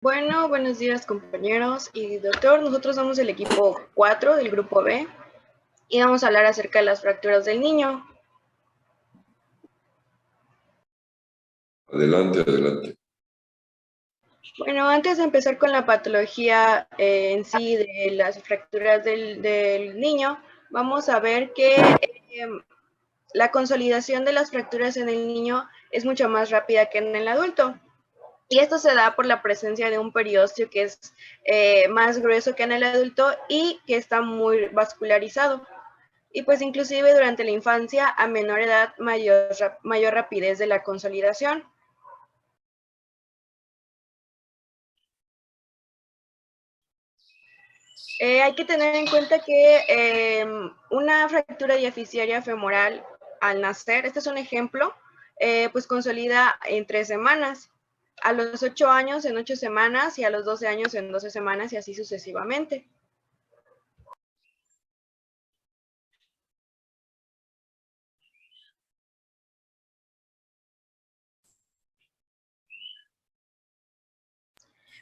Bueno, buenos días compañeros y doctor. Nosotros somos el equipo 4 del grupo B y vamos a hablar acerca de las fracturas del niño. Adelante, adelante. Bueno, antes de empezar con la patología en sí de las fracturas del niño, vamos a ver que la consolidación de las fracturas en el niño es mucho más rápida que en el adulto. Y esto se da por la presencia de un periósteo que es más grueso que en el adulto y que está muy vascularizado. Y pues inclusive durante la infancia, a menor edad, mayor rapidez de la consolidación. Hay que tener en cuenta que una fractura diaficiaria femoral al nacer, este es un ejemplo, pues consolida en 3 semanas, a los 8 años en 8 semanas y a los 12 años en 12 semanas y así sucesivamente.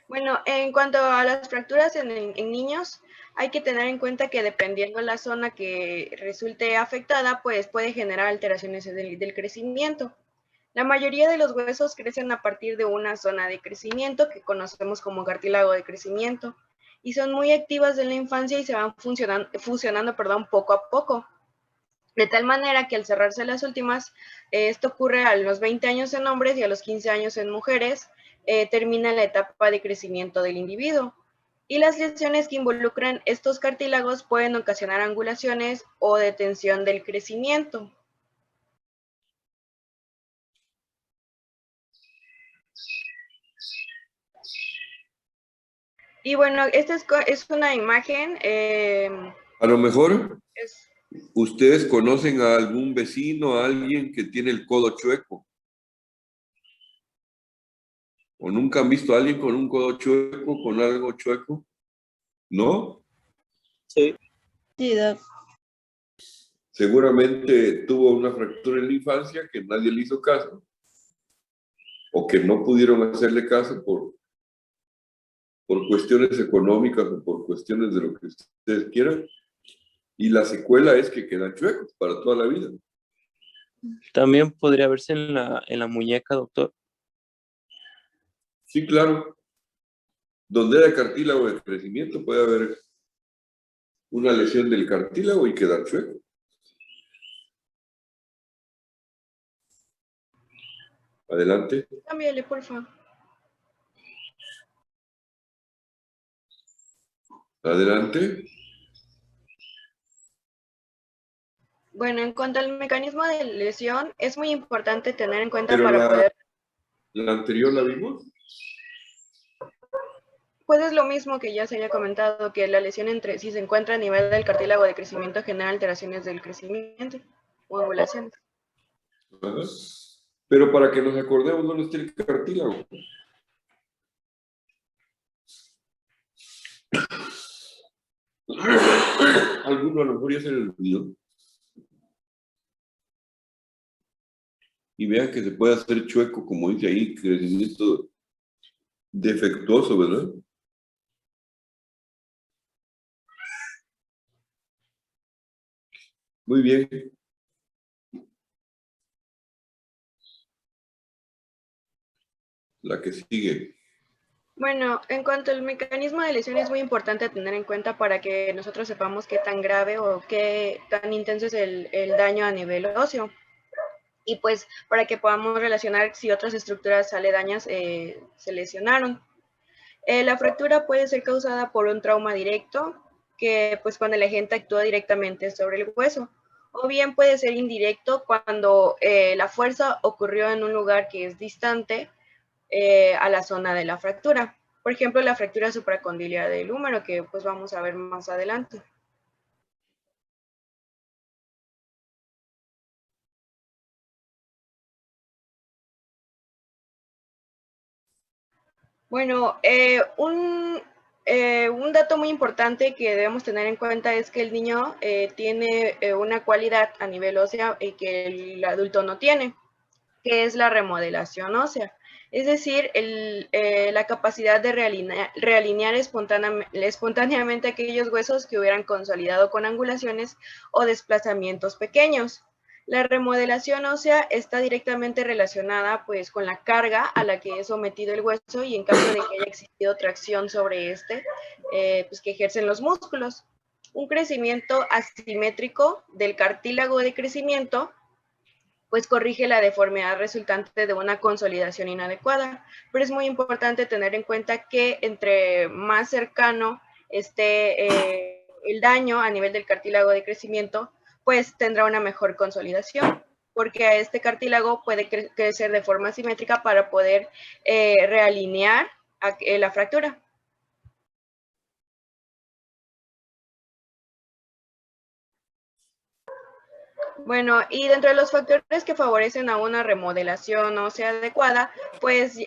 Bueno, en cuanto a las fracturas en niños, hay que tener en cuenta que dependiendo de la zona que resulte afectada, pues puede generar alteraciones del crecimiento. La mayoría de los huesos crecen a partir de una zona de crecimiento que conocemos como cartílago de crecimiento y son muy activas en la infancia y se van fusionando poco a poco. De tal manera que al cerrarse las últimas, esto ocurre a los 20 años en hombres y a los 15 años en mujeres, termina la etapa de crecimiento del individuo. Y las lesiones que involucran estos cartílagos pueden ocasionar angulaciones o detención del crecimiento. Y bueno, esta es una imagen. A lo mejor Es, ustedes conocen a algún vecino, a alguien que tiene el codo chueco. ¿O nunca han visto a alguien con un codo chueco, con algo chueco? ¿No? Sí. Sí, Doc. Seguramente tuvo una fractura en la infancia que nadie le hizo caso, o que no pudieron hacerle caso por cuestiones económicas o por cuestiones de lo que ustedes quieran. Y la secuela es que quedan chuecos para toda la vida. También podría verse en la muñeca, doctor. Sí, claro. Donde haya cartílago de crecimiento puede haber una lesión del cartílago y quedar chueco. Adelante. Cámbiale, por favor. Adelante. Bueno, en cuanto al mecanismo de lesión, es muy importante tener en cuenta Pero para poder... ¿La anterior la vimos? Pues es lo mismo que ya se había comentado, que la lesión si se encuentra a nivel del cartílago de crecimiento genera alteraciones del crecimiento o angulaciones. Ajá. Pero para que nos acordemos dónde está el cartílago. Alguno a lo mejor ya se le olvidó. Y vean que se puede hacer chueco, como dice ahí, crecimiento defectuoso, ¿verdad? Muy bien. La que sigue. Bueno, en cuanto al mecanismo de lesión es muy importante tener en cuenta para que nosotros sepamos qué tan grave o qué tan intenso es el daño a nivel óseo. Y pues para que podamos relacionar si otras estructuras aledañas se lesionaron. La fractura puede ser causada por un trauma directo, que pues cuando el agente actúa directamente sobre el hueso, o bien puede ser indirecto cuando la fuerza ocurrió en un lugar que es distante a la zona de la fractura. Por ejemplo, la fractura supracondiliar del húmero, que pues vamos a ver más adelante. Bueno, un dato muy importante que debemos tener en cuenta es que el niño tiene una cualidad a nivel ósea que el adulto no tiene, que es la remodelación ósea. es decir, la capacidad de realinear espontáneamente aquellos huesos que hubieran consolidado con angulaciones o desplazamientos pequeños. La remodelación ósea está directamente relacionada pues con la carga a la que es sometido el hueso y en caso de que haya existido tracción sobre este, pues que ejercen los músculos. Un crecimiento asimétrico del cartílago de crecimiento pues corrige la deformidad resultante de una consolidación inadecuada. Pero es muy importante tener en cuenta que entre más cercano esté el daño a nivel del cartílago de crecimiento, pues tendrá una mejor consolidación, porque a este cartílago puede crecer de forma simétrica para poder realinear la fractura. Bueno, y dentro de los factores que favorecen a una remodelación ósea adecuada, pues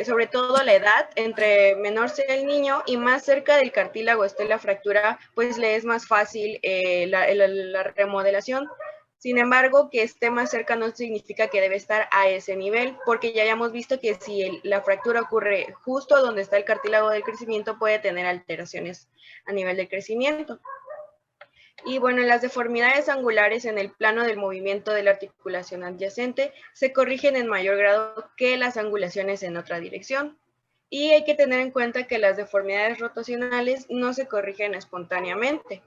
sobre todo la edad, entre menor sea el niño y más cerca del cartílago esté la fractura, pues le es más fácil la remodelación. Sin embargo, que esté más cerca no significa que debe estar a ese nivel, porque ya hayamos visto que si la fractura ocurre justo donde está el cartílago del crecimiento, puede tener alteraciones a nivel del crecimiento. Y bueno, las deformidades angulares en el plano del movimiento de la articulación adyacente se corrigen en mayor grado que las angulaciones en otra dirección. Y hay que tener en cuenta que las deformidades rotacionales no se corrigen espontáneamente.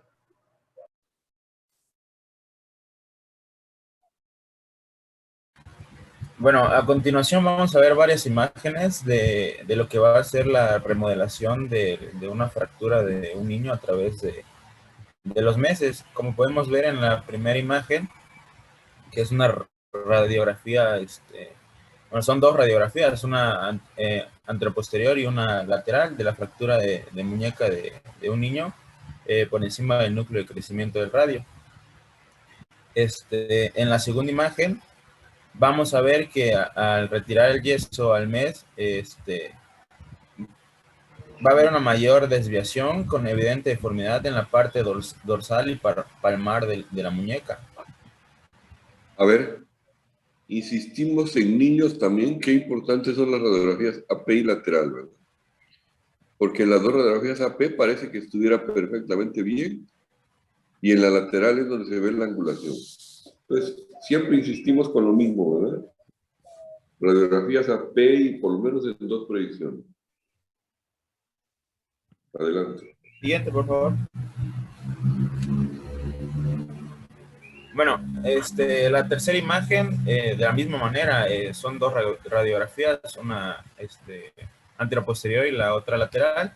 Bueno, a continuación vamos a ver varias imágenes de lo que va a ser la remodelación de una fractura de un niño a través de los meses. Como podemos ver en la primera imagen, que es una radiografía, bueno, son dos radiografías, una anteroposterior y una lateral de la fractura de muñeca de un niño por encima del núcleo de crecimiento del radio. En la segunda imagen vamos a ver que al retirar el yeso al mes, va a haber una mayor desviación con evidente deformidad en la parte dorsal y palmar de la muñeca. A ver, insistimos en niños también, qué importantes son las radiografías AP y lateral, ¿verdad? Porque en las dos radiografías AP parece que estuviera perfectamente bien y en la lateral es donde se ve la angulación. Entonces, siempre insistimos con lo mismo, ¿verdad? Radiografías AP y por lo menos en dos proyecciones. Adelante. Siguiente, por favor. Bueno, la tercera imagen, de la misma manera, son dos radiografías, una anteroposterior y la otra lateral.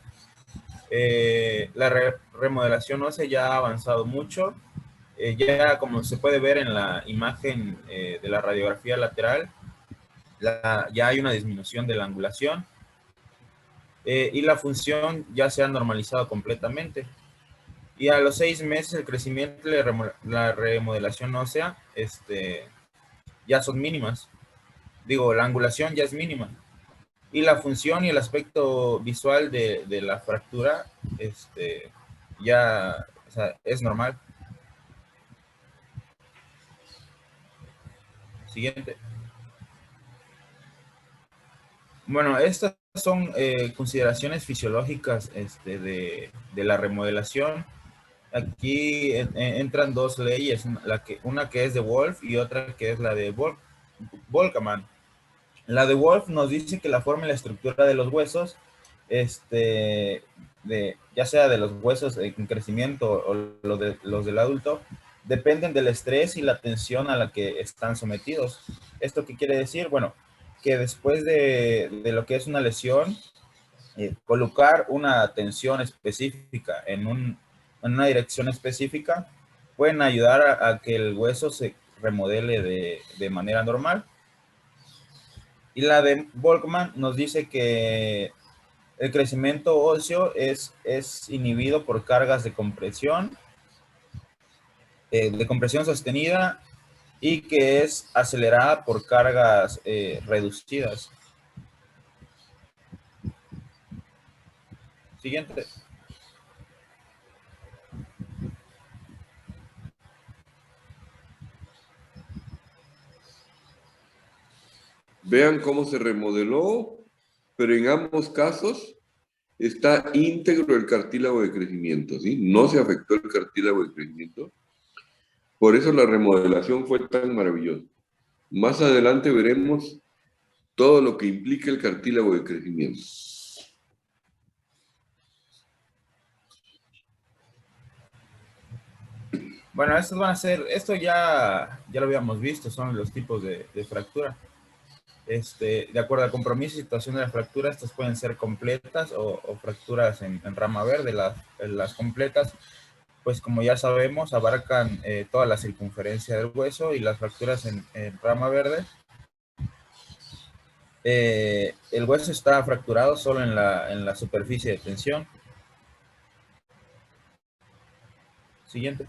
La remodelación ósea ya ha avanzado mucho. Ya como se puede ver en la imagen de la radiografía lateral, ya hay una disminución de la angulación y la función ya se ha normalizado completamente. Y a los 6 meses el crecimiento y la remodelación ósea ya son mínimas. Digo, la angulación ya es mínima. Y la función y el aspecto visual de la fractura ya, o sea, es normal. Siguiente. Bueno, estas son consideraciones fisiológicas de la remodelación. Aquí entran dos leyes, una que es de Wolff y otra que es la de Volkmann. La de Wolff nos dice que la forma y la estructura de los huesos, ya sea de los huesos en crecimiento o los del adulto, dependen del estrés y la tensión a la que están sometidos. ¿Esto qué quiere decir? Bueno, que después de lo que es una lesión, colocar una tensión específica en una dirección específica pueden ayudar a que el hueso se remodele de manera normal. Y la de Volkmann nos dice que el crecimiento óseo es inhibido por cargas de compresión sostenida y que es acelerada por cargas reducidas. Siguiente. Vean cómo se remodeló, pero en ambos casos está íntegro el cartílago de crecimiento, ¿sí? No se afectó el cartílago de crecimiento. Por eso la remodelación fue tan maravillosa. Más adelante veremos todo lo que implica el cartílago de crecimiento. Bueno, estos van a ser, esto ya lo habíamos visto, son los tipos de fractura. De acuerdo al compromiso y situación de la fractura, estas pueden ser completas o fracturas en rama verde. Las completas, pues como ya sabemos, abarcan toda la circunferencia del hueso, y las fracturas en rama verde, el hueso está fracturado solo en la superficie de tensión. Siguiente.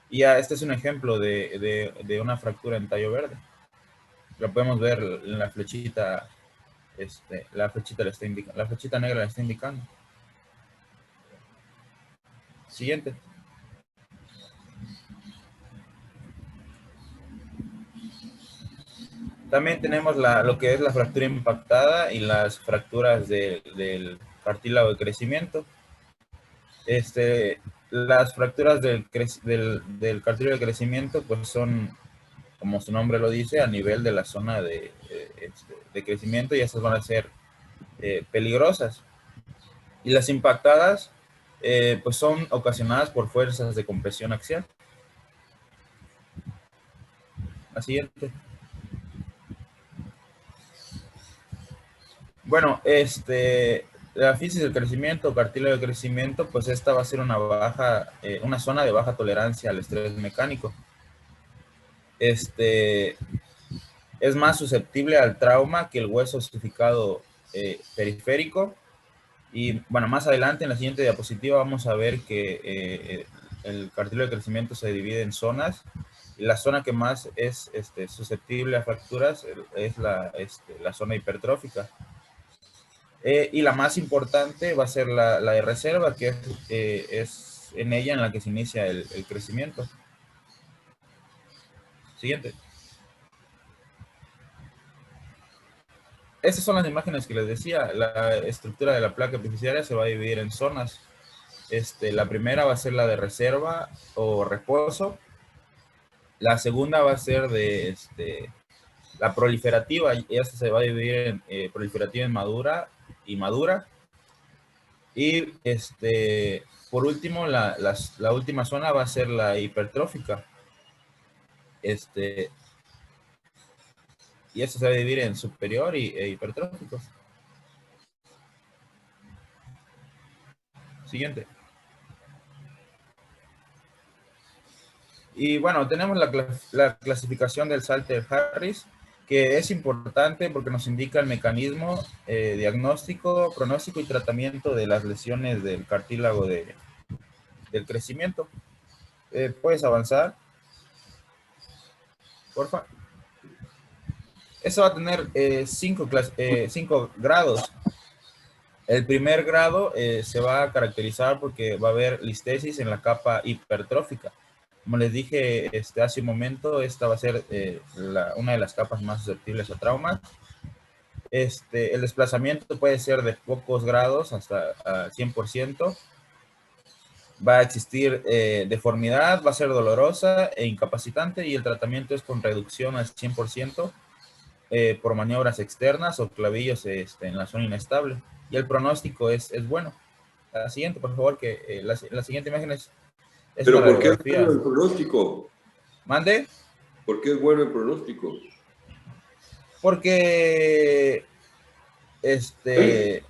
Y ya este es un ejemplo de una fractura en tallo verde. Lo podemos ver en la flechita, la flechita la flechita negra le está indicando. Siguiente. También tenemos lo que es la fractura impactada y las fracturas del cartílago de crecimiento. Las fracturas del cartílago de crecimiento, pues son, como su nombre lo dice, a nivel de la zona de crecimiento, y esas van a ser peligrosas. Y las impactadas, pues son ocasionadas por fuerzas de compresión axial. La siguiente. Bueno, la fisis del crecimiento, cartílago de crecimiento, pues esta va a ser una zona de baja tolerancia al estrés mecánico. Es más susceptible al trauma que el hueso osificado periférico. Y bueno, más adelante en la siguiente diapositiva vamos a ver que el cartílago de crecimiento se divide en zonas, y la zona que más es susceptible a fracturas es la zona hipertrófica. Y la más importante va a ser la de reserva, que es en ella en la que se inicia el crecimiento. Siguiente. Estas son las imágenes que les decía. La estructura de la placa epifisiaria se va a dividir en zonas. La primera va a ser la de reserva o reposo. La segunda va a ser de la proliferativa, y esta se va a dividir en proliferativa inmadura y madura. Y por último, la última zona va a ser la hipertrófica. Y esto se va a dividir en superior e hipertróficos. Siguiente. Y bueno, tenemos la clasificación del Salter-Harris, que es importante porque nos indica el mecanismo diagnóstico, pronóstico y tratamiento de las lesiones del cartílago del crecimiento. ¿Puedes avanzar? Porfa. Eso va a tener 5 grados. El primer grado se va a caracterizar porque va a haber listesis en la capa hipertrófica. Como les dije hace un momento, esta va a ser una de las capas más susceptibles a traumas. El desplazamiento puede ser de pocos grados hasta 100%. Va a existir deformidad, va a ser dolorosa e incapacitante, y el tratamiento es con reducción al 100% por maniobras externas o clavillos en la zona inestable. Y el pronóstico es bueno. La siguiente, por favor, que la siguiente imagen es ¿Pero una por qué es radiografía. bueno el pronóstico? ¿Mande? ¿Por qué es bueno el pronóstico? Porque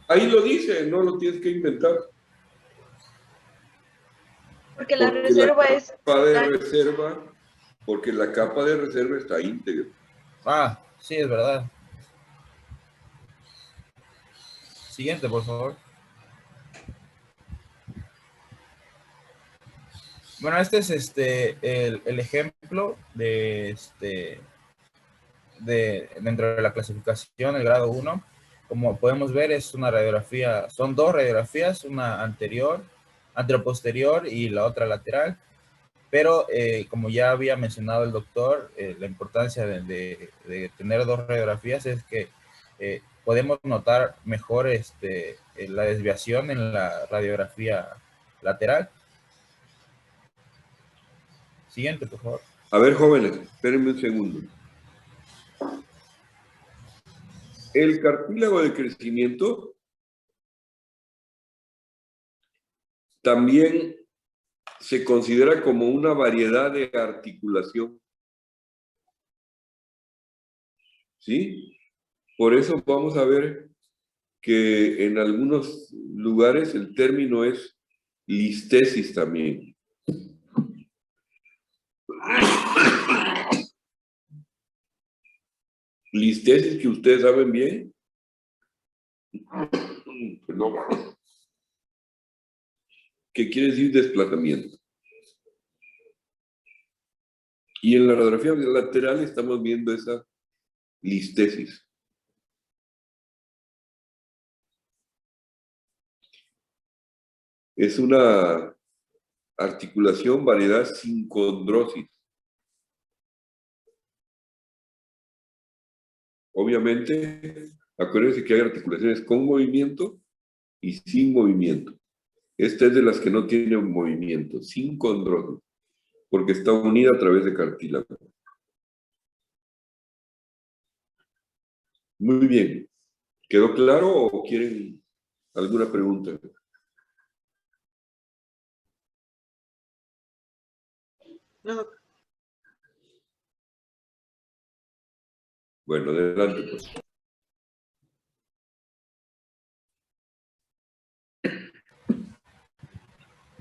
ahí lo dice, no lo tienes que inventar. Porque la reserva es... Porque la capa de reserva está íntegra. Ah, sí, es verdad. Siguiente, por favor. Bueno, este es el ejemplo dentro de la clasificación, el grado 1. Como podemos ver, es una radiografía, son 2 radiografías, una anteroposterior y la otra lateral. Pero como ya había mencionado el doctor, la importancia de tener dos radiografías es que podemos notar mejor la desviación en la radiografía lateral. Siguiente, por favor. A ver, jóvenes, espérenme un segundo. El cartílago de crecimiento también se considera como una variedad de articulación. ¿Sí? Por eso vamos a ver que en algunos lugares el término es listesis también. Listesis, que ustedes saben bien. Perdón. ¿Qué quiere decir desplazamiento? Y en la radiografía lateral estamos viendo esa listesis. Es una articulación variedad sin condrosis. Obviamente, acuérdense que hay articulaciones con movimiento y sin movimiento. Esta es de las que no tienen movimiento, sin condrosis, porque está unida a través de cartílago. Muy bien. ¿Quedó claro o quieren alguna pregunta? No, Bueno, adelante pues.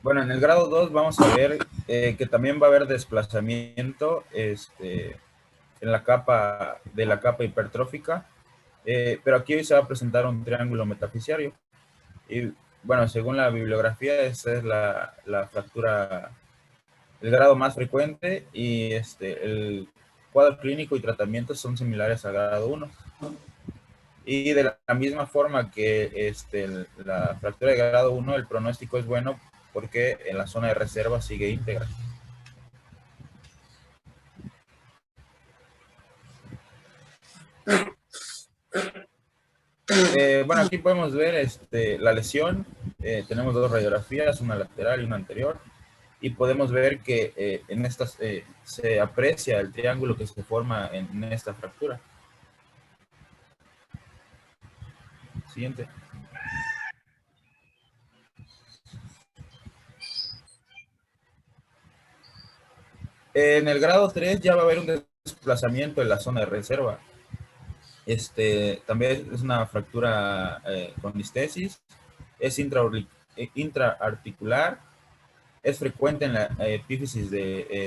Bueno, en el grado 2 vamos a ver que también va a haber desplazamiento en la capa hipertrófica, pero aquí hoy se va a presentar un triángulo metafisiario. Y bueno, según la bibliografía, esta es la fractura, el grado más frecuente, y el cuadro clínico y tratamiento son similares al grado 1. Y de la misma forma que la fractura de grado 1, el pronóstico es bueno porque en la zona de reserva sigue íntegra. Bueno, aquí podemos ver la lesión. Tenemos dos radiografías, una lateral y una anterior. Y podemos ver que en estas se aprecia el triángulo que se forma en esta fractura. Siguiente. En el grado 3 ya va a haber un desplazamiento en la zona de reserva. También es una fractura con listesis, es intraarticular, es frecuente en la epífisis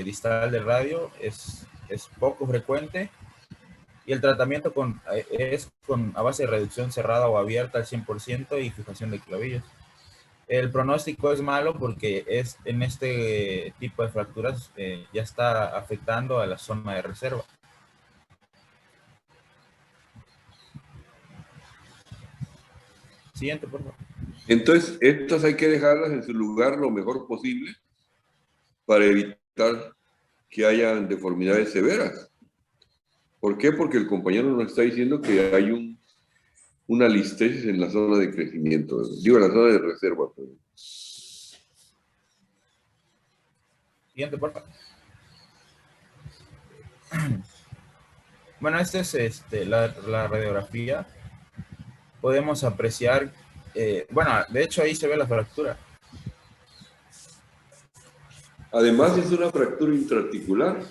distal del radio, es poco frecuente, y el tratamiento es a base de reducción cerrada o abierta al 100% y fijación de clavillos. El pronóstico es malo porque en este tipo de fracturas ya está afectando a la zona de reserva. Siguiente, por favor. Entonces, estas hay que dejarlas en su lugar lo mejor posible para evitar que hayan deformidades severas. ¿Por qué? Porque el compañero nos está diciendo que hay una listesis en la zona de crecimiento, digo, en la zona de reserva. Siguiente, por favor. Bueno, esta es la radiografía. Podemos apreciar, bueno, de hecho ahí se ve la fractura. Además es una fractura intraarticular.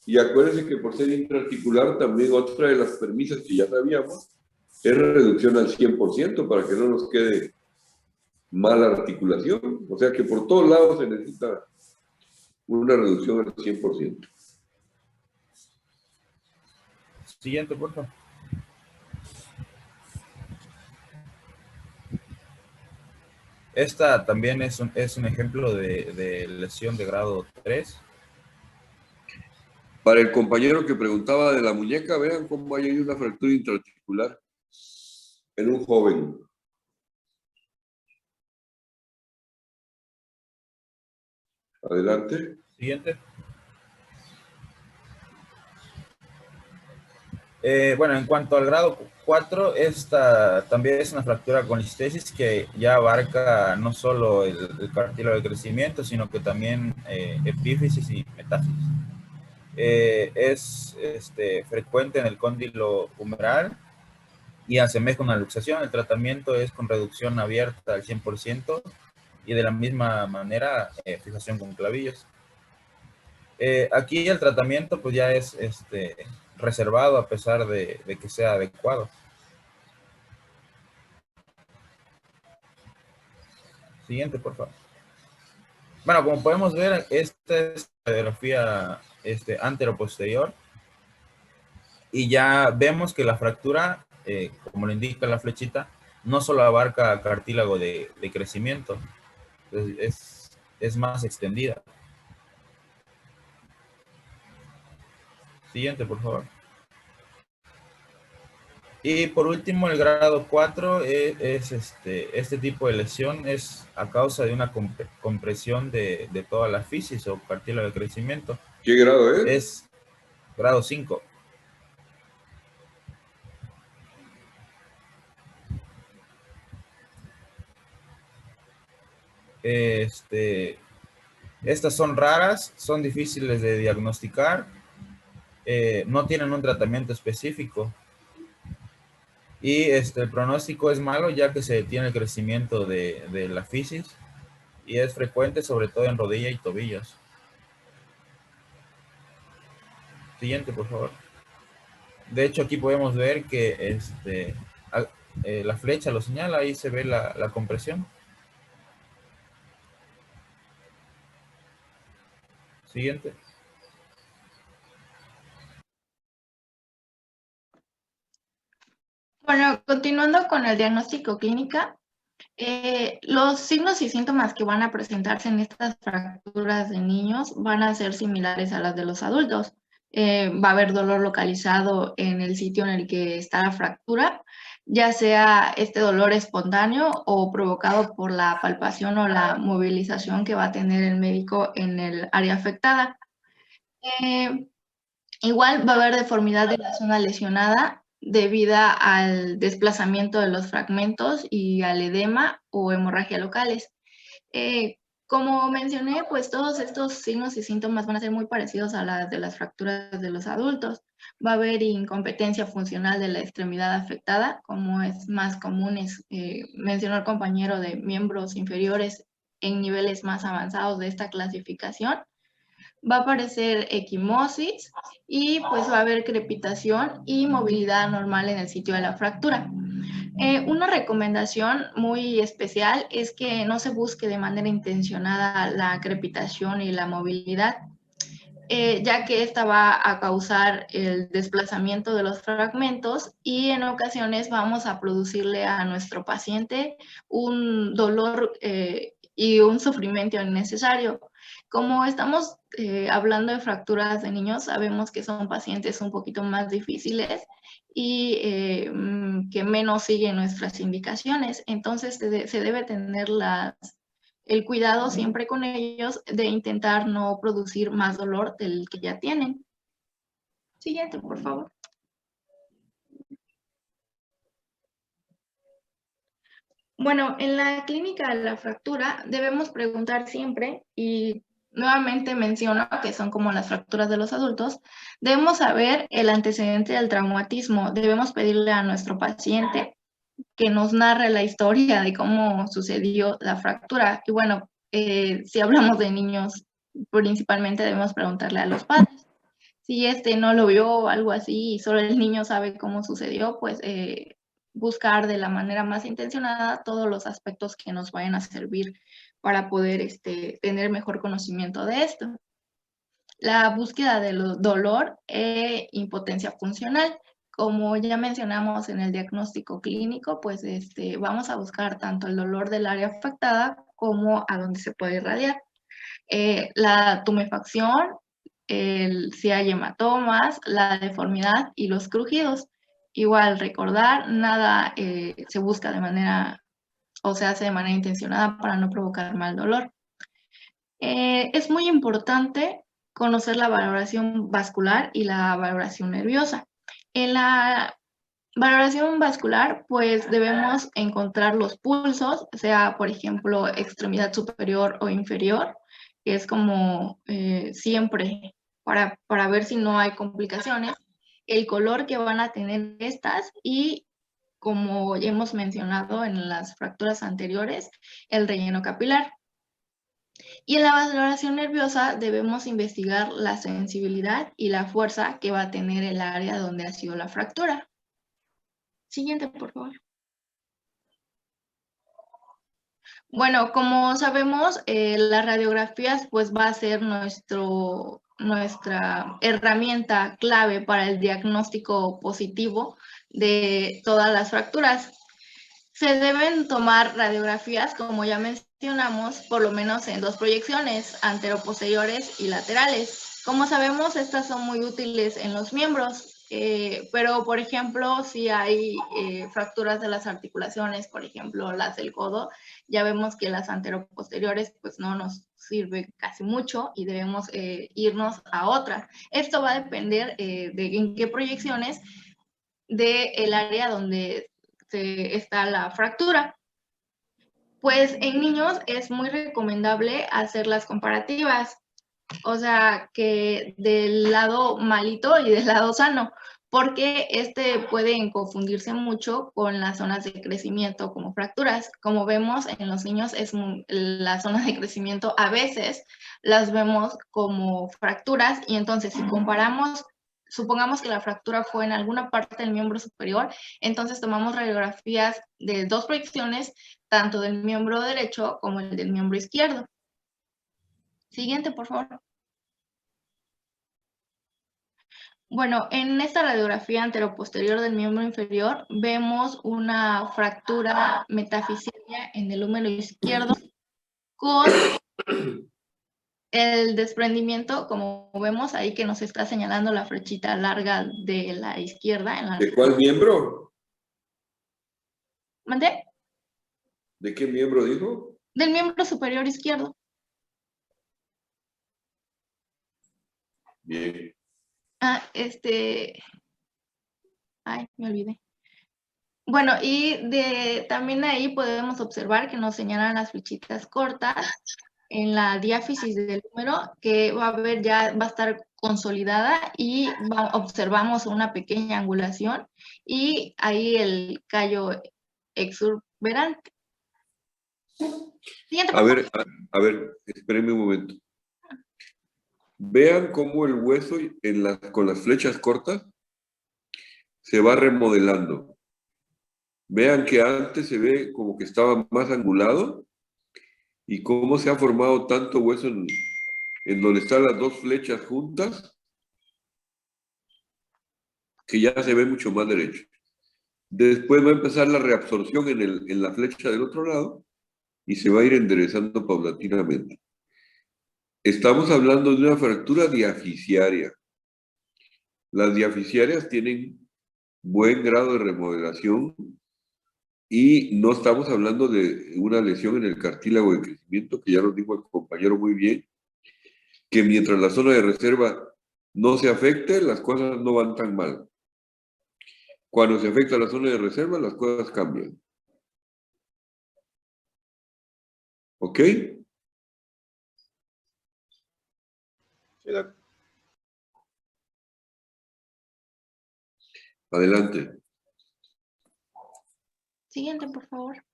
Y acuérdense que por ser intraarticular también otra de las premisas que ya sabíamos es reducción al 100% para que no nos quede mala articulación. O sea que por todos lados se necesita una reducción al 100%. Siguiente, por favor. Esta también es un ejemplo de lesión de grado 3. Para el compañero que preguntaba de la muñeca, vean cómo hay una fractura intraarticular en un joven. Adelante. Siguiente. Bueno, en cuanto al grado 4, esta también es una fractura con listesis que ya abarca no solo el cartílago de crecimiento, sino que también epífisis y metáfisis. Es frecuente en el cóndilo humeral y asemeja una luxación. El tratamiento es con reducción abierta al 100% y de la misma manera fijación con clavillos. Aquí el tratamiento pues ya es reservado a pesar de que sea adecuado. Siguiente, por favor. Bueno, como podemos ver, esta es la radiografía antero-posterior y ya vemos que la fractura, como lo indica la flechita, no solo abarca cartílago de crecimiento, es más extendida. Siguiente, por favor. Y por último, el grado 4 es este tipo de lesión es a causa de una compresión de toda la fisis o cartílago de crecimiento. ¿Qué grado es? Es grado 5. Estas son raras, son difíciles de diagnosticar, no tienen un tratamiento específico. Y el pronóstico es malo ya que se detiene el crecimiento de la fisis y es frecuente sobre todo en rodilla y tobillos. Siguiente, por favor. De hecho, aquí podemos ver que la flecha lo señala, ahí se ve la compresión. Siguiente. Bueno, continuando con el diagnóstico clínica, los signos y síntomas que van a presentarse en estas fracturas de niños van a ser similares a las de los adultos. Va a haber dolor localizado en el sitio en el que está la fractura, ya sea este dolor espontáneo o provocado por la palpación o la movilización que va a tener el médico en el área afectada. Igual va a haber deformidad de la zona lesionada debido al desplazamiento de los fragmentos y al edema o hemorragia locales. Como mencioné, pues todos estos signos y síntomas van a ser muy parecidos a las de las fracturas de los adultos. Va a haber incompetencia funcional de la extremidad afectada, como es más común, mencionó el compañero, de miembros inferiores en niveles más avanzados de esta clasificación. Va a aparecer equimosis y pues va a haber crepitación y movilidad anormal en el sitio de la fractura. Una recomendación muy especial es que no se busque de manera intencionada la crepitación y la movilidad, ya que esta va a causar el desplazamiento de los fragmentos y en ocasiones vamos a producirle a nuestro paciente un dolor y un sufrimiento innecesario. Como estamos hablando de fracturas de niños, sabemos que son pacientes un poquito más difíciles y que menos siguen nuestras indicaciones. Entonces se debe tener el cuidado siempre con ellos de intentar no producir más dolor del que ya tienen. Siguiente, por favor. Bueno, en la clínica de la fractura debemos preguntar siempre, y nuevamente menciono que son como las fracturas de los adultos, debemos saber el antecedente del traumatismo. Debemos pedirle a nuestro paciente que nos narre la historia de cómo sucedió la fractura. Y bueno, si hablamos de niños, principalmente debemos preguntarle a los padres. Si no lo vio o algo así y solo el niño sabe cómo sucedió, pues buscar de la manera más intencionada todos los aspectos que nos vayan a servir para poder tener mejor conocimiento de esto. La búsqueda del dolor e impotencia funcional. Como ya mencionamos en el diagnóstico clínico, pues vamos a buscar tanto el dolor del área afectada como a donde se puede irradiar. La tumefacción, si hay hematomas, la deformidad y los crujidos. Igual recordar, nada se busca de manera o se hace de manera intencionada para no provocar mal dolor. Es muy importante conocer la valoración vascular y la valoración nerviosa. En la valoración vascular, pues debemos encontrar los pulsos, sea por ejemplo extremidad superior o inferior, que es como siempre para ver si no hay complicaciones, el color que van a tener estas y, como ya hemos mencionado en las fracturas anteriores, el relleno capilar. Y en la valoración nerviosa debemos investigar la sensibilidad y la fuerza que va a tener el área donde ha sido la fractura. Siguiente, por favor. Bueno, como sabemos, las radiografías pues va a ser nuestra herramienta clave para el diagnóstico positivo de todas las fracturas. Se deben tomar radiografías, como ya mencionamos, por lo menos en 2 proyecciones, anteroposteriores y laterales. Como sabemos, estas son muy útiles en los miembros, pero por ejemplo, si hay fracturas de las articulaciones, por ejemplo, las del codo, ya vemos que las anteroposteriores pues no nos sirve casi mucho y debemos irnos a otra. Esto va a depender de en qué proyecciones del área donde está la fractura. Pues en niños es muy recomendable hacer las comparativas, o sea, que del lado malito y del lado sano, porque pueden confundirse mucho con las zonas de crecimiento como fracturas. Como vemos en los niños, las zonas de crecimiento a veces las vemos como fracturas, y entonces si comparamos, supongamos que la fractura fue en alguna parte del miembro superior, entonces tomamos radiografías de 2 proyecciones, tanto del miembro derecho como el del miembro izquierdo. Siguiente, por favor. Bueno, en esta radiografía anteroposterior del miembro inferior vemos una fractura metafisial en el húmero izquierdo con el desprendimiento, como vemos ahí que nos está señalando la flechita larga de la izquierda. ¿De cuál miembro? ¿Mandé? ¿De qué miembro dijo? Del miembro superior izquierdo. Bien. Ay, me olvidé. Bueno, y también ahí podemos observar que nos señalan las flechitas cortas en la diáfisis del húmero, que va a estar consolidada, y observamos una pequeña angulación y ahí el callo exuberante. Siguiente. A ver, espérenme un momento. Vean cómo el hueso con las flechas cortas se va remodelando. Vean que antes se ve como que estaba más angulado, y cómo se ha formado tanto hueso en donde están las 2 flechas juntas, que ya se ve mucho más derecho. Después va a empezar la reabsorción en la flecha del otro lado y se va a ir enderezando paulatinamente. Estamos hablando de una fractura diafisiaria. Las diafisiarias tienen buen grado de remodelación y no estamos hablando de una lesión en el cartílago de crecimiento, que ya nos dijo el compañero muy bien, que mientras la zona de reserva no se afecte, las cosas no van tan mal. Cuando se afecta la zona de reserva, las cosas cambian. ¿Ok? Sí, doc. Adelante. Siguiente, por favor.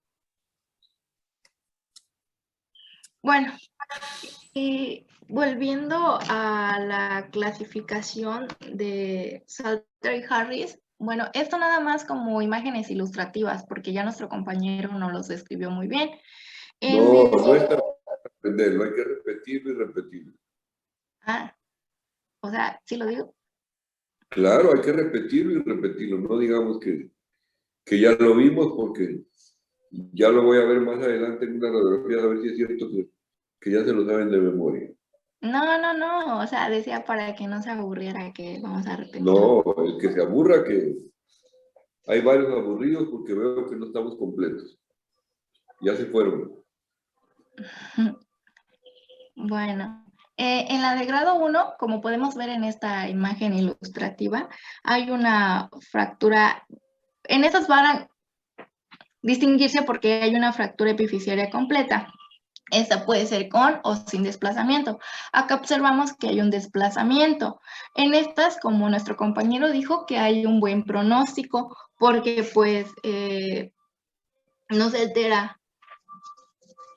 Bueno, volviendo a la clasificación de Salter y Harris, bueno, esto nada más como imágenes ilustrativas, porque ya nuestro compañero nos los describió muy bien. No es para aprenderlo, hay que repetirlo y repetirlo. O sea, ¿sí lo digo? Claro, hay que repetirlo y repetirlo. No digamos que ya lo vimos, porque ya lo voy a ver más adelante en una radiografía, a ver si es cierto que ya se lo saben de memoria. No, o sea, decía para que no se aburriera que vamos a repetir. No, el que se aburra, que hay varios aburridos porque veo que no estamos completos. Ya se fueron. Bueno, en la de grado 1, como podemos ver en esta imagen ilustrativa, hay una fractura. En estas van a distinguirse porque hay una fractura epifisiaria completa. Esta puede ser con o sin desplazamiento. Acá observamos que hay un desplazamiento. En estas, como nuestro compañero dijo, que hay un buen pronóstico porque pues no se altera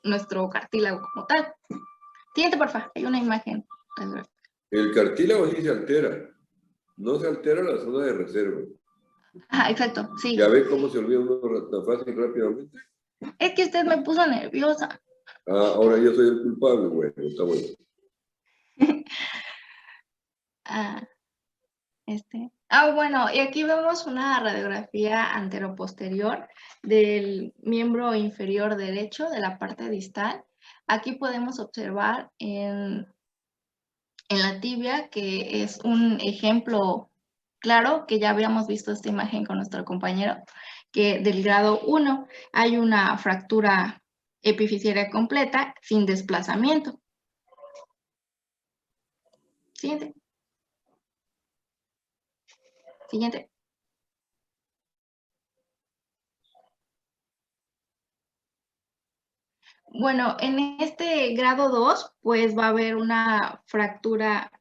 nuestro cartílago como tal. Siguiente, por favor. Hay una imagen. El cartílago sí se altera. No se altera la zona de reserva. Ah, exacto, sí. ¿Ya ve cómo se olvida uno tan fácil rápidamente? Es que usted me puso nerviosa. Ah, ahora yo soy el culpable. Bueno, está bueno. Bueno, y aquí vemos una radiografía anteroposterior del miembro inferior derecho de la parte distal. Aquí podemos observar en la tibia, que es un ejemplo claro, que ya habíamos visto esta imagen con nuestro compañero, que del grado 1 hay una fractura epifisiaria completa sin desplazamiento. Siguiente. Siguiente. Bueno, en este grado 2, pues va a haber una fractura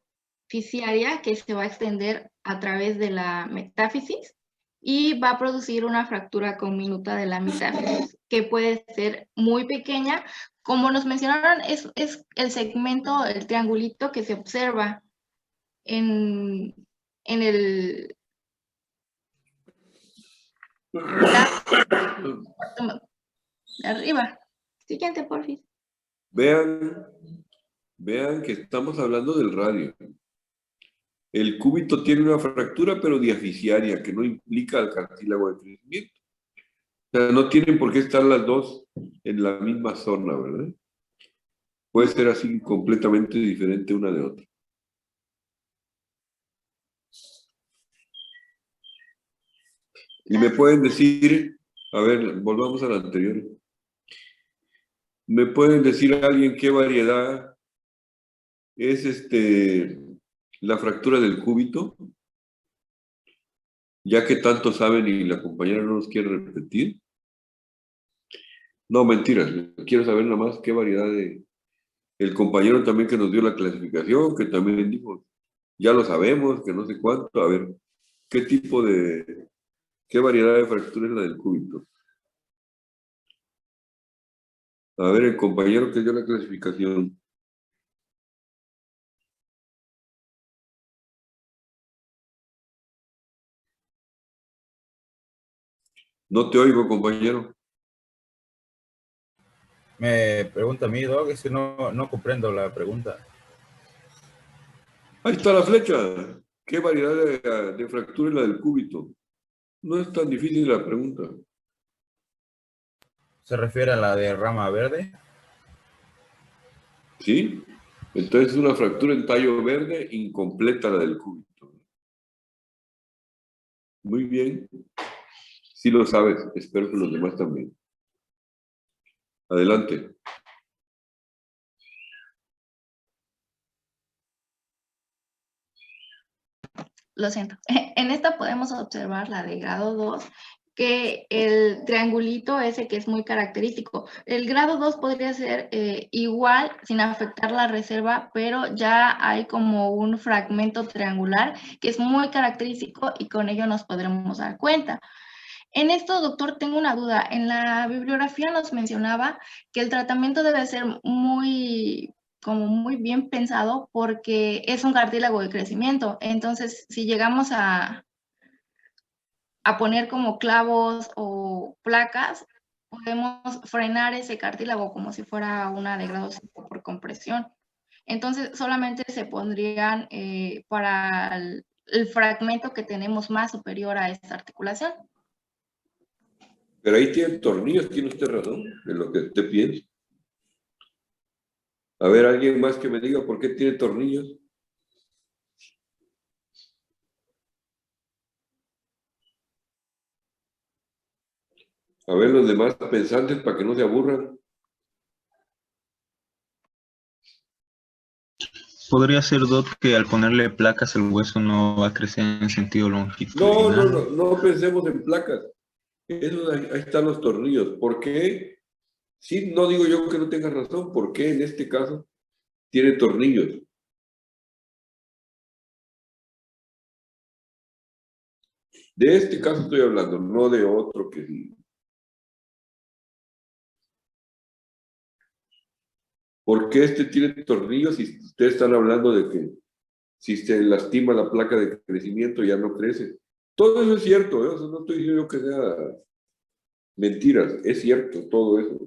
fisiaria que se va a extender a través de la metáfisis y va a producir una fractura conminuta de la metáfisis, que puede ser muy pequeña. Como nos mencionaron, es el segmento, el triangulito que se observa en el de arriba. Siguiente, porfis. Vean que estamos hablando del radio. El cúbito tiene una fractura, pero diafisiaria, que no implica el cartílago de crecimiento. O sea, no tienen por qué estar las dos en la misma zona, ¿verdad? Puede ser así completamente diferente una de otra. Y me pueden decir, a ver, volvamos a la anterior. ¿Me pueden decir a alguien qué variedad es la fractura del cúbito? Ya que tanto saben y la compañera no nos quiere repetir. No, mentiras. Quiero saber nada más qué variedad de... El compañero también que nos dio la clasificación, que también dijo, ya lo sabemos, que no sé cuánto. A ver, ¿qué tipo de... qué variedad de fractura es la del cúbito? A ver, el compañero que dio la clasificación. No te oigo, compañero. Me pregunta a mí, Doc, es que no comprendo la pregunta. Ahí está la flecha. ¿Qué variedad de fractura es la del cúbito? No es tan difícil la pregunta. ¿Se refiere a la de rama verde? ¿Sí? Entonces es una fractura en tallo verde incompleta la del cúbito. Muy bien. Sí lo sabes. Espero que los demás también. Adelante. Lo siento. En esta podemos observar la de grado 2, que el triangulito ese que es muy característico. El grado 2 podría ser igual sin afectar la reserva, pero ya hay como un fragmento triangular que es muy característico y con ello nos podremos dar cuenta. En esto, doctor, tengo una duda. En la bibliografía nos mencionaba que el tratamiento debe ser muy bien pensado porque es un cartílago de crecimiento. Entonces, si llegamos a poner como clavos o placas, podemos frenar ese cartílago como si fuera una de grado 5 por compresión. Entonces, solamente se pondrían para el fragmento que tenemos más superior a esta articulación. Pero ahí tiene tornillos, tiene usted razón en lo que usted piensa. A ver, alguien más que me diga por qué tiene tornillos. A ver, los demás pensantes para que no se aburran. podría ser, Doc, que al ponerle placas el hueso no va a crecer en sentido longitudinal. No pensemos en placas. Ahí están los tornillos. ¿Por qué? Sí, no digo yo que no tenga razón. ¿Por qué en este caso tiene tornillos? De este caso estoy hablando, no de otro que sí. ¿Por qué este tiene tornillos y ustedes están hablando de que si se lastima la placa de crecimiento ya no crece? Todo eso es cierto, ¿eh? O sea, no estoy diciendo que sea mentiras, es cierto todo eso.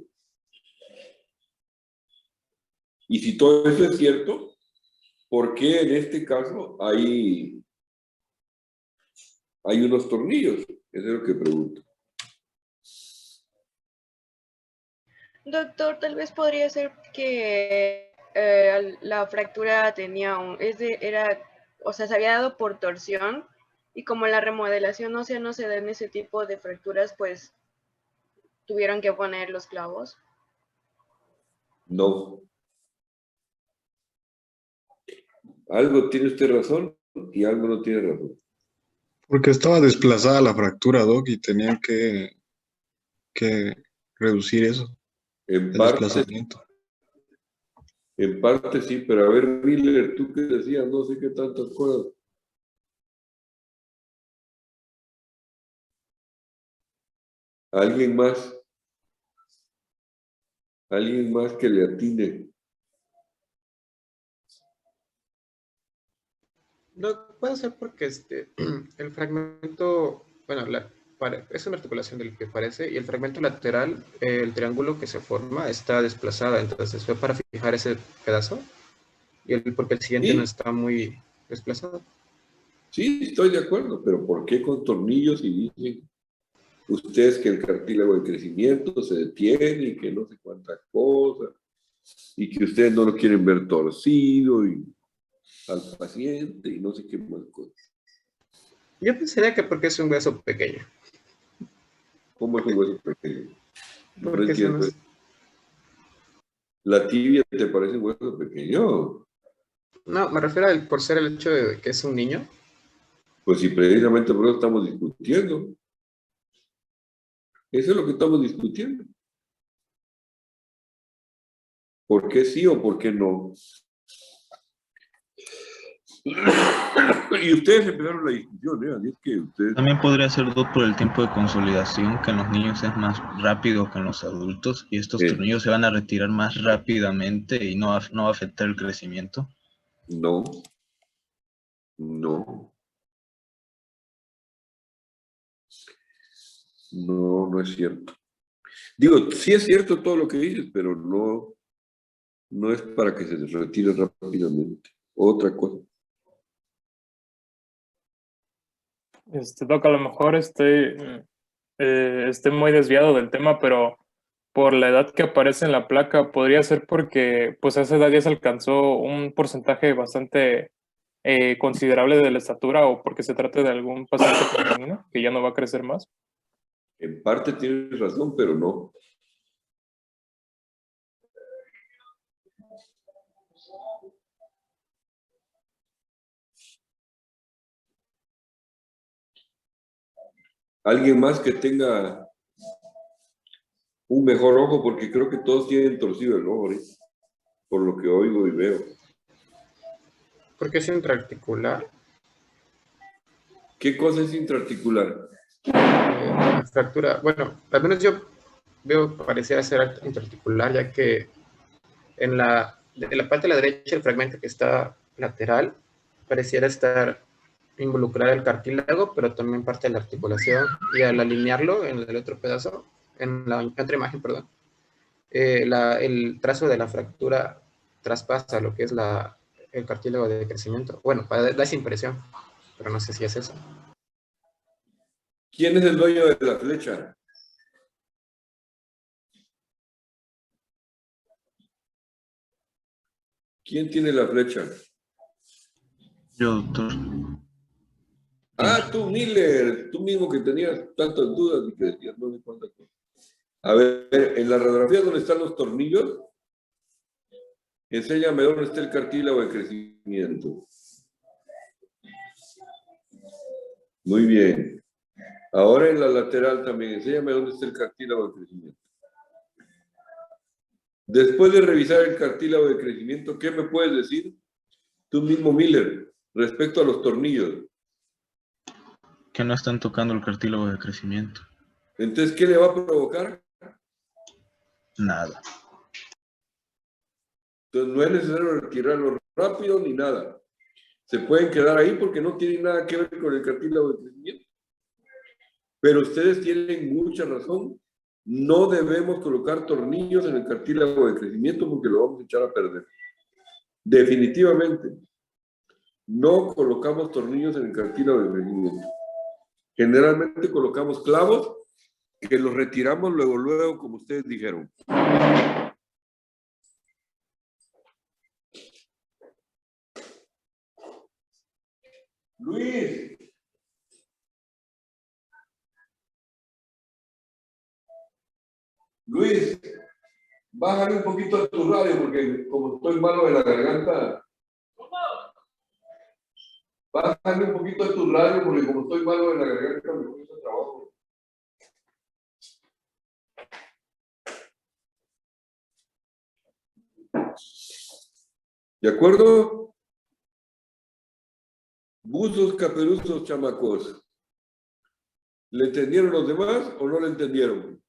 Y si todo eso es cierto, ¿por qué en este caso hay unos tornillos? Eso es lo que pregunto. Doctor, tal vez podría ser que la fractura tenía o sea, se había dado por torsión y como la remodelación ósea no se da en ese tipo de fracturas, pues tuvieron que poner los clavos. No. Algo tiene usted razón y algo no tiene razón. Porque estaba desplazada la fractura, Doc, y tenían que reducir eso, En el parte, desplazamiento. en parte sí, pero a ver, Miller, tú qué decías, no sé qué tantas cosas. ¿Alguien más? ¿Alguien más que le atine? No, puede ser porque el fragmento, bueno, es una articulación del que parece, y el fragmento lateral, el triángulo que se forma, está desplazado, entonces fue para fijar ese pedazo, porque el siguiente ¿Sí? no está muy desplazado. Sí, estoy de acuerdo, pero ¿por qué con tornillos y dicen ustedes que el cartílago de crecimiento se detiene y que no sé cuántas cosas y que ustedes no lo quieren ver torcido y al paciente y no sé qué más cosas? Yo pensaría que porque es un hueso pequeño. ¿Cómo es un hueso pequeño? No Porque entiendo. ¿La tibia te parece un hueso pequeño? No, me refiero por ser el hecho de que es un niño. Pues si precisamente por eso estamos discutiendo. Eso es lo que estamos discutiendo. ¿Por qué sí o por qué no? Y ustedes empezaron la discusión, ¿eh? Así es que ustedes... También podría ser, Doc, por el tiempo de consolidación, que en los niños es más rápido que en los adultos, y estos tornillos se van a retirar más rápidamente y no va a afectar el crecimiento. No. No. No, no es cierto. Digo, sí es cierto todo lo que dices, pero no es para que se retire rápidamente. Otra cosa. Doc, a lo mejor estoy muy desviado del tema, pero por la edad que aparece en la placa, podría ser porque pues a esa edad ya se alcanzó un porcentaje bastante considerable de la estatura, o porque se trata de algún paciente femenino que ya no va a crecer más. En parte tienes razón, pero no. Alguien más que tenga un mejor ojo, porque creo que todos tienen torcido el ojo, ¿eh? Por lo que oigo y veo. Porque es intraarticular. ¿Qué cosa es intraarticular? La fractura, bueno, al menos yo veo pareciera ser intraarticular, ya que en la parte de la derecha el fragmento que está lateral pareciera estar involucrado el cartílago, pero también parte de la articulación, y al alinearlo en el otro pedazo, en la otra imagen, perdón, el trazo de la fractura traspasa lo que es el cartílago de crecimiento. Bueno, da esa impresión, pero no sé si es eso. ¿Quién es el dueño de la flecha? ¿Quién tiene la flecha? Yo, doctor. Ah, tú, Miller, tú mismo que tenías tantas dudas y que decías no sé cuántas cosas. A ver, en la radiografía donde están los tornillos, Enséñame dónde está el cartílago de crecimiento. Muy bien. Ahora en la lateral también, enséñame dónde está el cartílago de crecimiento. Después de revisar el cartílago de crecimiento, ¿qué me puedes decir tú mismo, Miller, respecto a los tornillos? Que no están tocando el cartílago de crecimiento. Entonces, ¿qué le va a provocar? Nada. Entonces, no es necesario retirarlo rápido ni nada. Se pueden quedar ahí porque no tienen nada que ver con el cartílago de crecimiento. Pero ustedes tienen mucha razón. No debemos colocar tornillos en el cartílago de crecimiento porque lo vamos a echar a perder. Definitivamente. No colocamos tornillos en el cartílago de crecimiento. Generalmente colocamos clavos que los retiramos luego, como ustedes dijeron. Luis. Luis, bájale un poquito a tu radio porque como estoy malo de la garganta. Bájale un poquito a tu radio porque como estoy malo de la garganta me cuesta trabajo. ¿De acuerdo? Buzos, caperuzos, chamacos. ¿Le entendieron los demás o no le entendieron?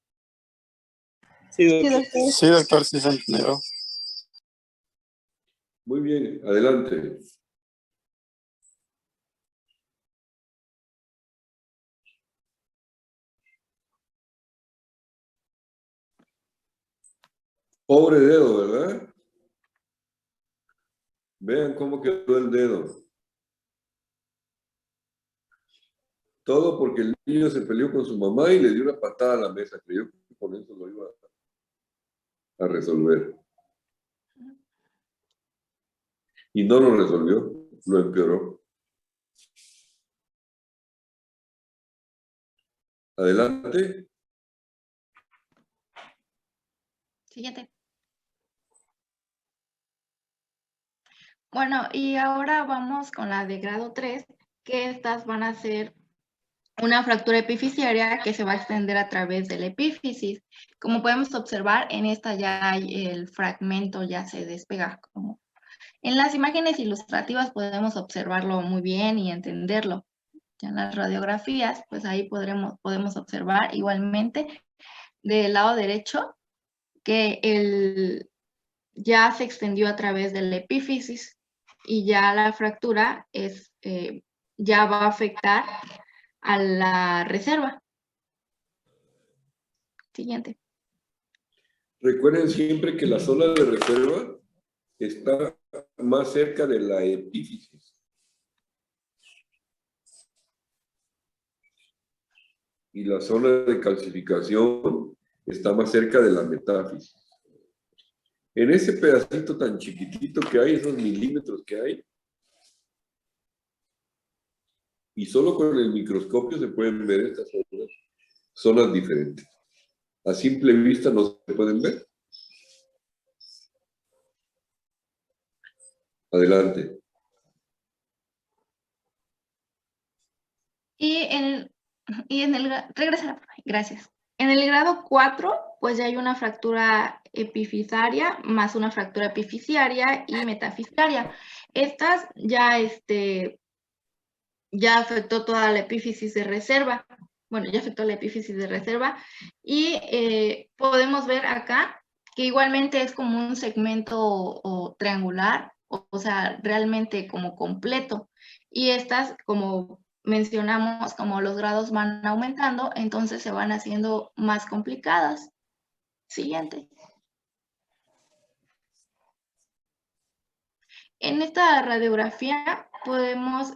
Sí, doctor. Sí, doctor, sí se entendió. Muy bien, adelante. Pobre dedo, ¿verdad? Vean cómo quedó el dedo. Todo porque el niño se peleó con su mamá y le dio una patada a la mesa. Creyó que con eso lo iba a resolver. Y no lo resolvió, lo empeoró. Adelante. Siguiente. Bueno, y ahora vamos con la de grado 3, que estas van a ser una fractura epifisiaria que se va a extender a través de la epífisis. Como podemos observar, en esta ya el fragmento ya se despega. En las imágenes ilustrativas podemos observarlo muy bien y entenderlo. Ya en las radiografías, pues ahí podemos observar igualmente del lado derecho que ya se extendió a través de la epífisis y ya la fractura ya va a afectar a la reserva. Siguiente. Recuerden siempre que la zona de reserva está más cerca de la epífisis. Y la zona de calcificación está más cerca de la metáfisis. En ese pedacito tan chiquitito que hay, esos milímetros que hay, y solo con el microscopio se pueden ver estas zonas diferentes. A simple vista no se pueden ver. Adelante. Gracias. En el grado 4, pues ya hay una fractura epifisaria más una fractura epifisiaria y metafisiaria. Estas ya afectó toda la epífisis de reserva. Bueno, ya afectó la epífisis de reserva y podemos ver acá que igualmente es como un segmento triangular, o sea, realmente como completo. Y estas, como mencionamos, como los grados van aumentando, entonces se van haciendo más complicadas. Siguiente. En esta radiografía podemos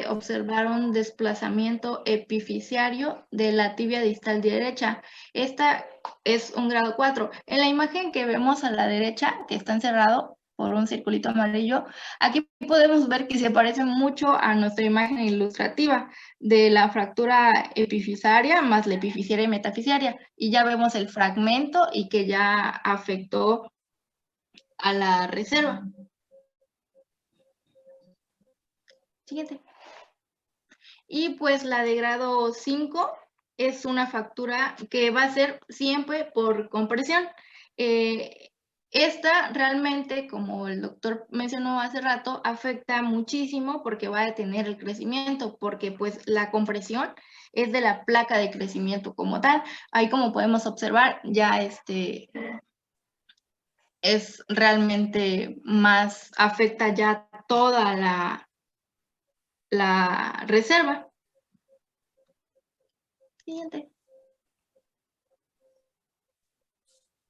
observar un desplazamiento epifisiario de la tibia distal derecha. Esta es un grado 4. En la imagen que vemos a la derecha, que está encerrado por un circulito amarillo, aquí podemos ver que se parece mucho a nuestra imagen ilustrativa de la fractura epifisaria más la epifisiaria y metafisiaria. Y ya vemos el fragmento y que ya afectó a la reserva. Siguiente. Y pues la de grado 5 es una fractura que va a ser siempre por compresión. Esta realmente, como el doctor mencionó hace rato, afecta muchísimo porque va a detener el crecimiento, porque pues la compresión es de la placa de crecimiento como tal. Ahí, como podemos observar, ya es realmente más, afecta ya toda la reserva. Siguiente.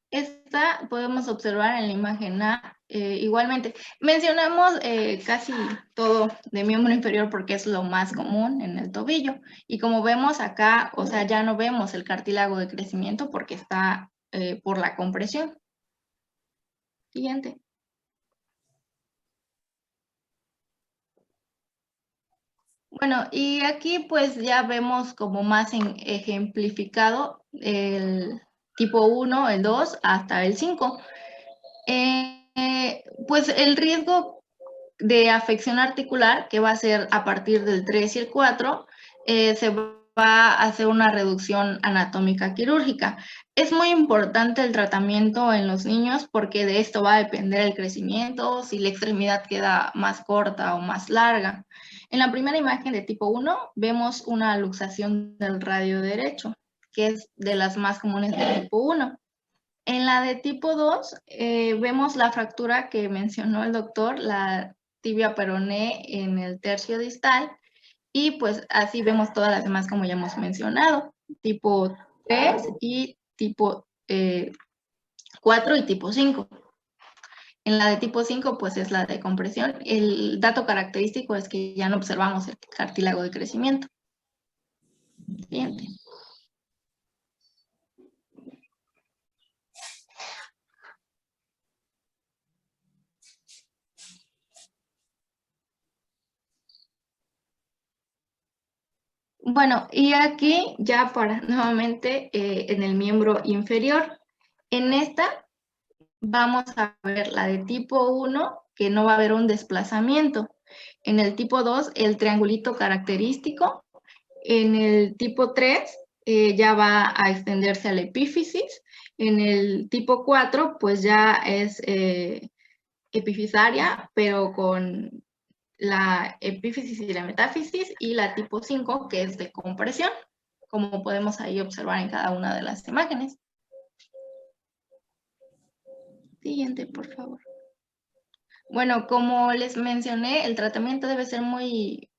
Esta podemos observar en la imagen A. Igualmente, mencionamos casi todo de miembro inferior porque es lo más común en el tobillo. Y como vemos acá, o sea, ya no vemos el cartílago de crecimiento porque está por la compresión. Siguiente. Bueno, y aquí pues ya vemos como más ejemplificado el tipo 1, el 2, hasta el 5. Pues el riesgo de afección articular, que va a ser a partir del 3 y el 4, se va a hacer una reducción anatómica quirúrgica. Es muy importante el tratamiento en los niños porque de esto va a depender el crecimiento, si la extremidad queda más corta o más larga. En la primera imagen de tipo 1 vemos una luxación del radio derecho, que es de las más comunes de tipo 1. En la de tipo 2 vemos la fractura que mencionó el doctor, la tibia peroné en el tercio distal, y pues así vemos todas las demás como ya hemos mencionado, tipo 3 y tipo 4 y tipo 5. En la de tipo 5 pues es la de compresión. El dato característico es que ya no observamos el cartílago de crecimiento. Siguiente. Bueno, y aquí ya para nuevamente en el miembro inferior. En esta vamos a ver la de tipo 1, que no va a haber un desplazamiento. En el tipo 2, el triangulito característico. En el tipo 3, ya va a extenderse a la epífisis. En el tipo 4, pues ya es epifisaria, pero con la epífisis y la metáfisis, y la tipo 5, que es de compresión, como podemos ahí observar en cada una de las imágenes. Siguiente, por favor. Bueno, como les mencioné, el tratamiento debe ser muy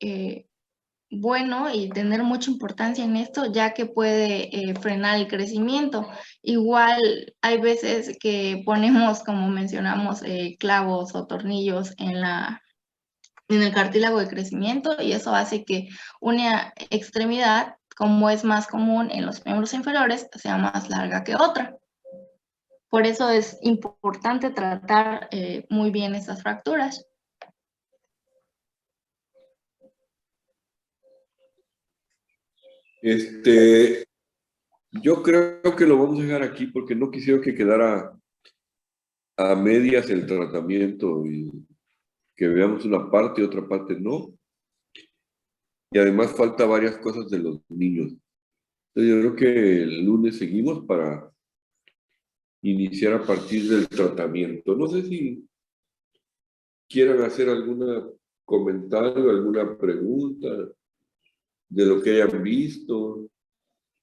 bueno y tener mucha importancia en esto, ya que puede frenar el crecimiento. Igual hay veces que ponemos, como mencionamos, clavos o tornillos en el cartílago de crecimiento, y eso hace que una extremidad, como es más común en los miembros inferiores, sea más larga que otra. Por eso es importante tratar muy bien estas fracturas. Yo creo que lo vamos a dejar aquí porque no quisiera que quedara a medias el tratamiento y que veamos una parte y otra parte no. Y además falta varias cosas de los niños. Entonces yo creo que el lunes seguimos para iniciar a partir del tratamiento. No sé si quieran hacer algún comentario, alguna pregunta de lo que hayan visto.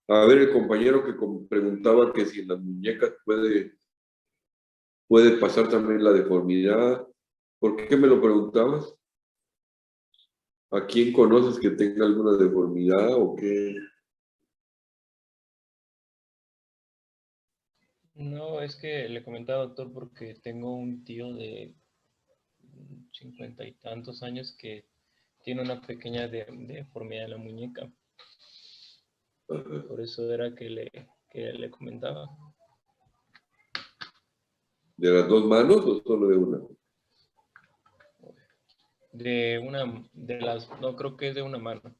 A ver, el compañero que preguntaba que si en las muñecas puede pasar también la deformidad. ¿Por qué me lo preguntabas? ¿A quién conoces que tenga alguna deformidad o qué? No, es que le comentaba, doctor, porque tengo un tío de 50 y tantos años que tiene una pequeña deformidad en la muñeca. Ajá. Por eso era que le comentaba. ¿De las dos manos o solo de una? No creo que es de una mano.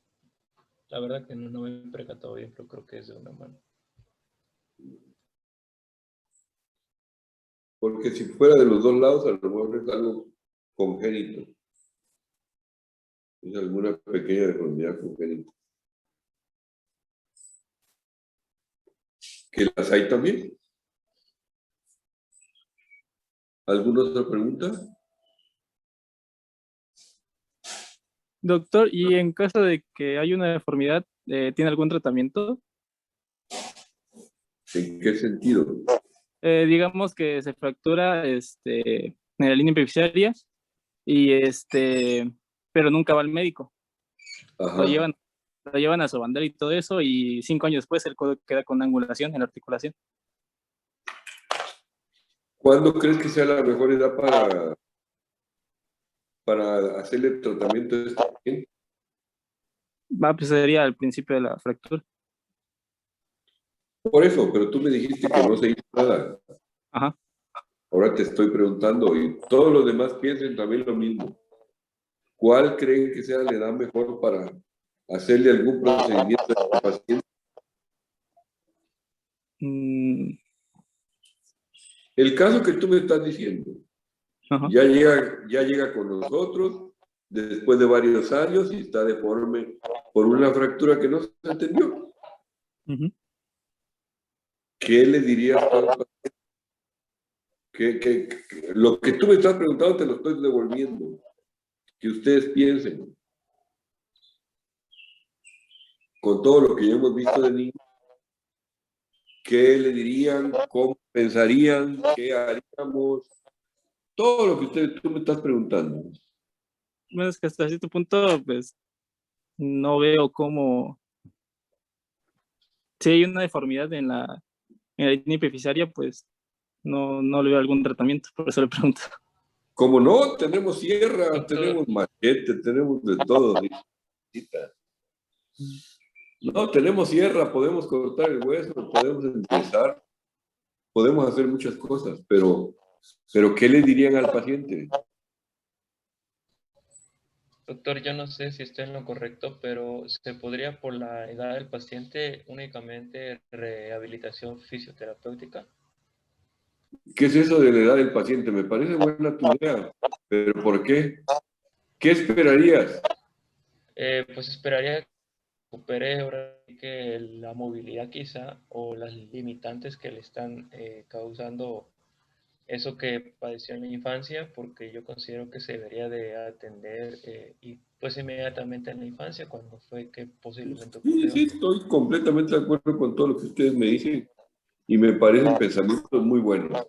La verdad que no me he percatado bien, pero creo que es de una mano. Porque si fuera de los dos lados, a lo mejor es algo congénito. Es alguna pequeña deformidad congénita. ¿Que las hay también? ¿Alguna otra pregunta? Doctor, y en caso de que hay una deformidad, ¿tiene algún tratamiento? ¿En qué sentido? Digamos que se fractura en la línea epifisiaria y pero nunca va al médico. Ajá. Lo llevan a su bandera y todo eso, y 5 años después el codo queda con angulación en la articulación. ¿Cuándo crees que sea la mejor edad para hacerle el tratamiento de este paciente? Pues sería al principio de la fractura. Por eso, pero tú me dijiste que no se hizo nada. Ajá. Ahora te estoy preguntando, y todos los demás piensen también lo mismo. ¿Cuál creen que sea la edad mejor para hacerle algún procedimiento a este paciente? El caso que tú me estás diciendo, ya llega con nosotros después de varios años y está deforme por una fractura que no se entendió. ¿Qué le dirías a un paciente? Lo que tú me estás preguntando te lo estoy devolviendo. Que ustedes piensen. Con todo lo que ya hemos visto de niños, ¿qué le dirían? ¿Cómo pensarían? ¿Qué haríamos? Todo lo que tú me estás preguntando. Bueno, es que hasta cierto punto, pues, no veo cómo... Si hay una deformidad en la línea epifisiaria, pues, no le veo algún tratamiento, por eso le pregunto. Como no, tenemos sierra, tenemos machete, tenemos de todo. No, tenemos sierra, podemos cortar el hueso, podemos empezar, podemos hacer muchas cosas, pero ¿qué le dirían al paciente? Doctor, yo no sé si estoy en lo correcto, pero ¿se podría por la edad del paciente únicamente rehabilitación fisioterapéutica? ¿Qué es eso de la edad del paciente? Me parece buena tu idea, pero ¿por qué? ¿Qué esperarías? Pues esperaría que recupere ahora que la movilidad quizá o las limitantes que le están causando eso que padeció en la infancia, porque yo considero que se debería de atender y pues inmediatamente en la infancia cuando fue que posiblemente ocurrió. Sí, estoy completamente de acuerdo con todo lo que ustedes me dicen y me parecen pensamientos muy buenos,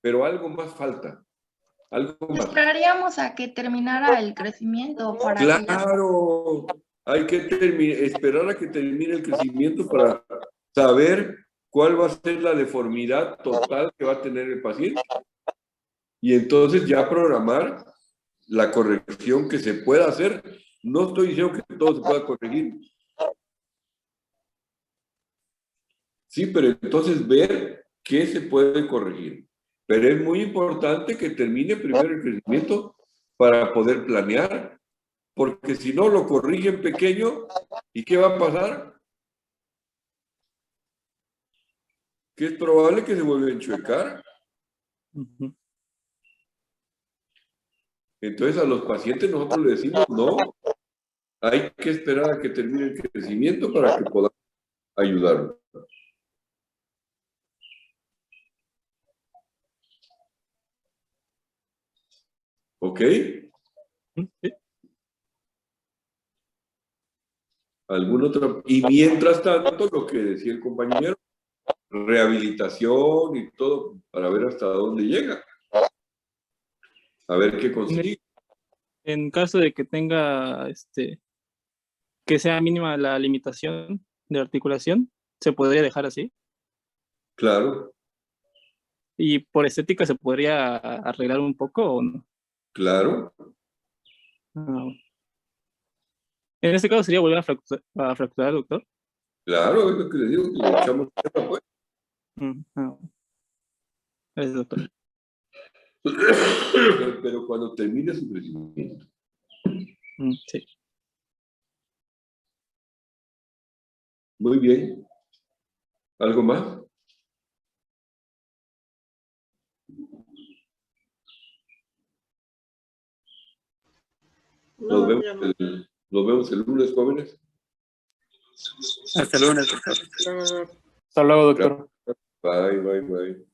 pero algo más falta. Esperaríamos a que terminara el crecimiento para Claro, hay que esperar a que termine el crecimiento para saber cuál va a ser la deformidad total que va a tener el paciente. Y entonces ya programar la corrección que se pueda hacer. No estoy diciendo que todo se pueda corregir. Sí, pero entonces ver qué se puede corregir. Pero es muy importante que termine primero el crecimiento para poder planear, porque si no lo corrigen pequeño, ¿y qué va a pasar? Que es probable que se vuelva a enchuecar. Entonces a los pacientes nosotros les decimos, no, hay que esperar a que termine el crecimiento para que podamos ayudarlo. ¿Ok? ¿Algún otro? Y mientras tanto, lo que decía el compañero, rehabilitación y todo, para ver hasta dónde llega. A ver qué consigue. En caso de que tenga, que sea mínima la limitación de articulación, ¿se podría dejar así? Claro. ¿Y por estética se podría arreglar un poco o no? Claro. En este caso sería volver a fracturar, doctor. Claro, es lo que le digo, que le echamos tierra, pues. Gracias, doctor. Pero cuando termine su crecimiento. Sí. Muy bien. ¿Algo más? Nos vemos el lunes, jóvenes. Hasta el lunes, doctor. Hasta luego, doctor. Bye, bye, bye.